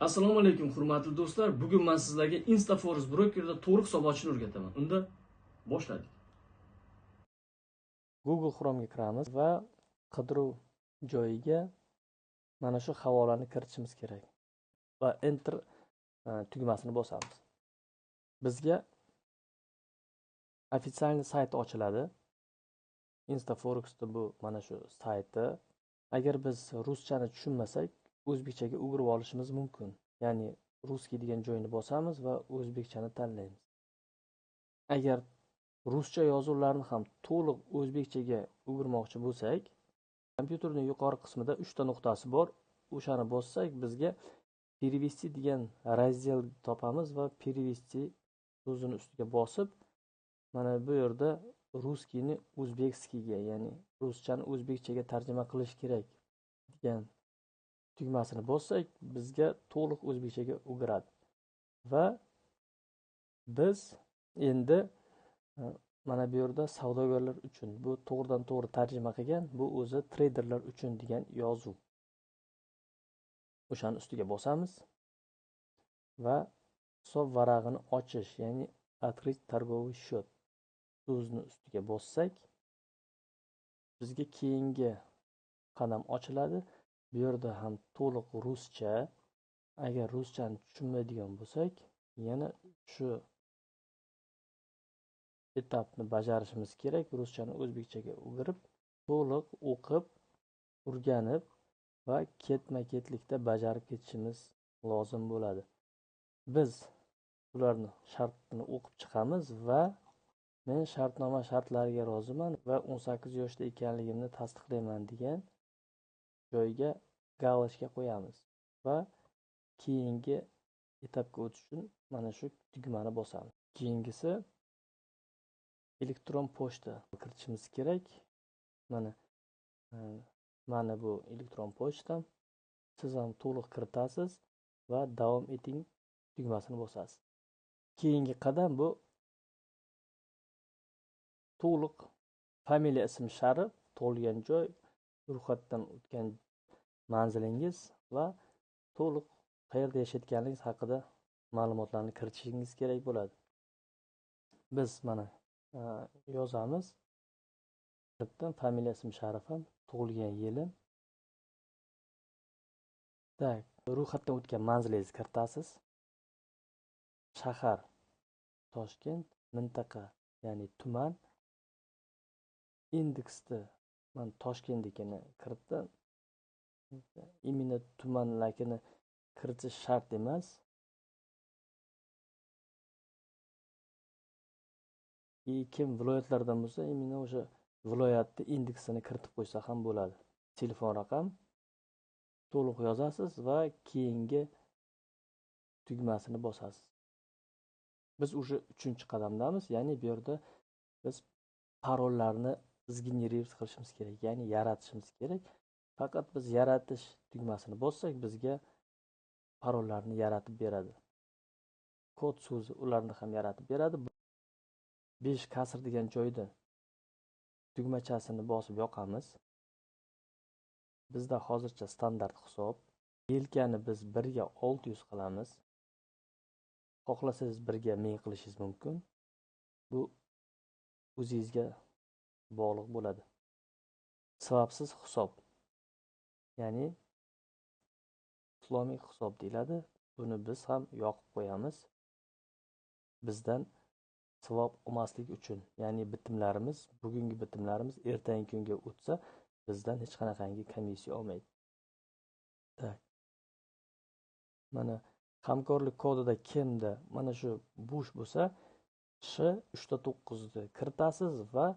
Assalomu alaykum hurmatli do'stlar. Bugun men sizlarga InstaForex Brokerda to'g'ri hisob ochishni o'rgataman. Unda boshladik. Google Chrome'ga kiramiz va qidiruv joyiga mana shu havolani kiritishimiz kerak va Enter tugmasini bosamiz. Bizga ofitsialniy sayti ochiladi. InstaForex'da bu mana shu sayti. Agar biz ruschani tushunmasak, o'zbekchaga o'girib olishimiz mumkin. Ya'ni ruskiy degan joyni bosamiz va o'zbekchani tanlaymiz. Agar ruscha yozuvlarni ham to'liq o'zbekchaga o'girmoqchi bo'lsak, kompyuterning yuqori qismida 3 ta nuqtasi bor. O'shani bossak, bizga перевести degan razdel topamiz va перевести so'zini ustiga bosib, mana bu yerda ruskiyni o'zbekskiyga, ya'ni ruschani o'zbekchaga tarjima qilish kerak degan tugmasini bossak, bizga to'liq o'zbekchaga o'giradi. Va biz endi mana bu yerda savdogarlar uchun, bu to'g'ridan to'g'ri tarjima qilgan, bu o'zi treyderlar uchun degan yozuv. O'shani ustiga bosamiz va hisob varag'ini ochish, ya'ni открыть торговый счет so'zini ustiga bossak, bizga keyingi qadam ochiladi. Bu yerda ham to'liq ruscha. Agar ruschani tushunmaydigan bo'lsak, yana shu etapni bajarishimiz kerak. Ruschani o'zbekchaga o'girib, to'liq o'qib, o'rganib va ketma-ketlikda bajarib ketishimiz lozim bo'ladi. Biz ularni shartini o'qib chiqamiz va men shartnoma shartlariga roziman va 18 yoshda ekanligimni tasdiqlayman degan joyga galочка qo'yamiz va keyingi etapga o'tish uchun mana shu tugmani bosamiz. Keyingisi elektron pochta kiritishimiz kerak. Mana bu elektron pochtam. Siz ham to'liq kiritasiz va davom eting tugmasini bosasiz. Keyingi qadam bu to'liq familiya, ism sharif, tug'ilgan joy, ro'yxatdan o'tgan manzilingiz va to'liq qayerda yashayotganingiz haqida ma'lumotlarni kiritishingiz kerak bo'ladi. Biz mana yozamiz. Familiya, ism sharifim, tug'ilgan yilim. Ro'yxatdan o'tgan manzilingizni kiritasiz. Shahar Toshkent, mintaqa ya'ni tuman. Indeksda men Toshkentnikini kiritdim. Imенно tumanlarni kiritish shart emas. Kim viloyatlardan bo'lsa, imенно o'sha viloyatni indeksini kiritib qo'ysa ham bo'ladi. Telefon raqam to'liq yozasiz va keyingi tugmasini bosasiz. Biz o'sha 3-qadamdamiz, ya'ni bu yerda biz parollarni generировать qilishimiz kerak, ya'ni yaratishimiz kerak. Faqat biz yaratish tugmasini bossak, bizga parollarni yaratib beradi. Kod so'zi ularni ham yaratib beradi. 5 kasr degan joyda tugmachasini bosib yoqamiz. Bizda hozircha standart hisob. Yelkani biz 1 ga 600 qilamiz. Xohlasangiz 1 ga 1000 qilishingiz mumkin. Bu o'zingizga bog'liq bo'ladi. Sababsiz hisob, ya'ni islomiy hisob deyiladi. Buni biz ham yoqib qo'yamiz. Bizdan savob olmasligi uchun, ya'ni bitimlarimiz, bugungi bitimlarimiz ertangi kunga o'tsa, bizdan hech qanaqangi komissiya olmaydi. Mana hamkorlik kodida kimda mana shu bo'sh bo'lsa, Sh3.9 ni kiritasiz va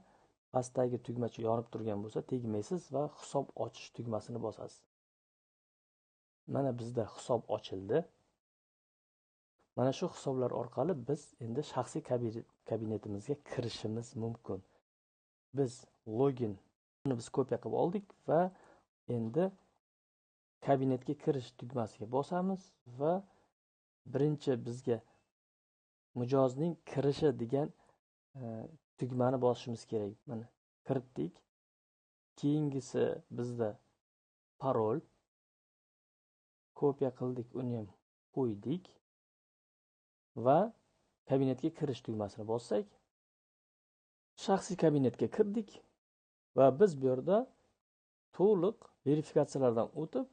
pastdagi tugmacha yonib turgan bo'lsa, tegmaysiz va hisob ochish tugmasini bosasiz. Mana bizda hisob ochildi. Mana shu hisoblar orqali biz endi shaxsiy kabinetimizga kirishimiz mumkin. Biz login buni biz kopiya qilib oldik va endi kabinetga kirish tugmasiga bosamiz va birinchi bizga mijozning kirishi degan tugmani bosishimiz kerak. Mana kiritdik. Keyingisi bizda parol kopiya qildik, uni ham qo'ydik va kabinetga kirish tugmasini bossak, shaxsiy kabinetga kirdik va biz bu yerda to'liq verifikatsiyalardan o'tib,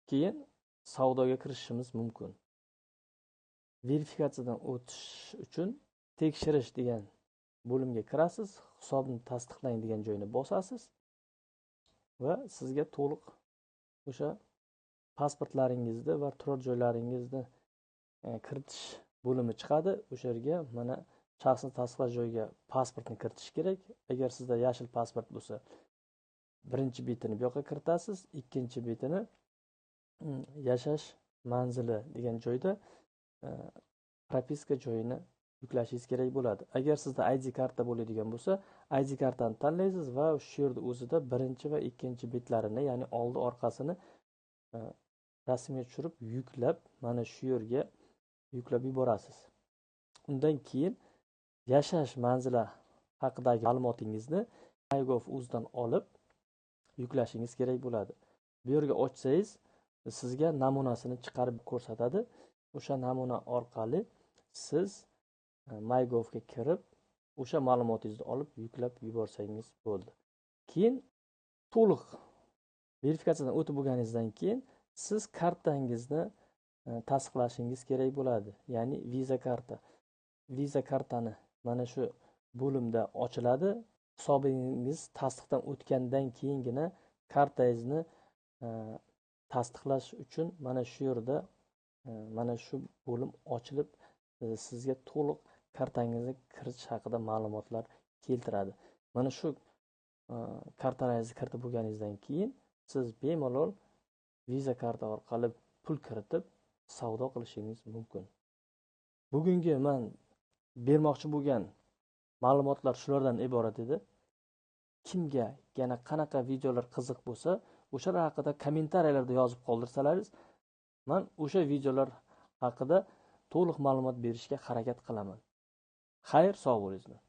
keyin savdoga kirishimiz mumkin. Verifikatsiyadan o'tish uchun tekshirish degan bo'limga kirasiz, hisobni tasdiqlang degan joyni bosasiz va sizga to'liq o'sha pasportlaringizni va turar joylaringizni kiritish bo'limi chiqadi. O'sha yerga mana shaxsni tasdiqlash joyiga pasportni kiritish kerak. Agar sizda yashil pasport bo'lsa, birinchi betini bu yoqqa kiritasiz, ikkinchi betini yashash manzili degan joyda propiska joyini yuklashingiz kerak bo'ladi. Agar sizda ID karta bo'ladigan bo'lsa, ID kartani tanlaysiz va shu yerda o'zida birinchi va ikkinchi betlarini, ya'ni oldi orqasini rasmga tushirib yuklab, mana shu yerga yuklab yuborasiz. Undan keyin yashash manzili haqidagi ma'lumotingizni MyGov.uzdan olib yuklashingiz kerak bo'ladi. Bu yerga ochsangiz, sizga namunasini chiqarib ko'rsatadi. O'sha namuna orqali siz MyGovga kirib, o'sha ma'lumotingizni olib yuklab yuborsangiz bo'ldi. Keyin to'liq verifikatsiyadan o'tib bo'lganingizdan keyin siz kartangizni tasdiqlashingiz kerak bo'ladi. Ya'ni viza karta. Viza kartani mana shu bo'limda ochiladi. Hisobingiz tasdiqdan o'tgandan keyingina kartangizni tasdiqlash uchun mana shu yerda mana shu bo'lim ochilib, sizga to'liq kartangizni kiritish haqida ma'lumotlar keltiradi. Mana shu kartangizni kiritib bo'lganingizdan keyin siz bemalol viza karta orqali pul kiritib savdo qilishingiz mumkin. Bugungi men bermoqchi bo'lgan ma'lumotlar shulardan iborat edi. Kimga yana qanaqa videolar qiziq bo'lsa, o'shalar haqida kommentariyalarda yozib qoldirsalaringiz, men o'sha videolar haqida to'liq ma'lumot berishga harakat qilaman. Xayr, sog' bo'linglar.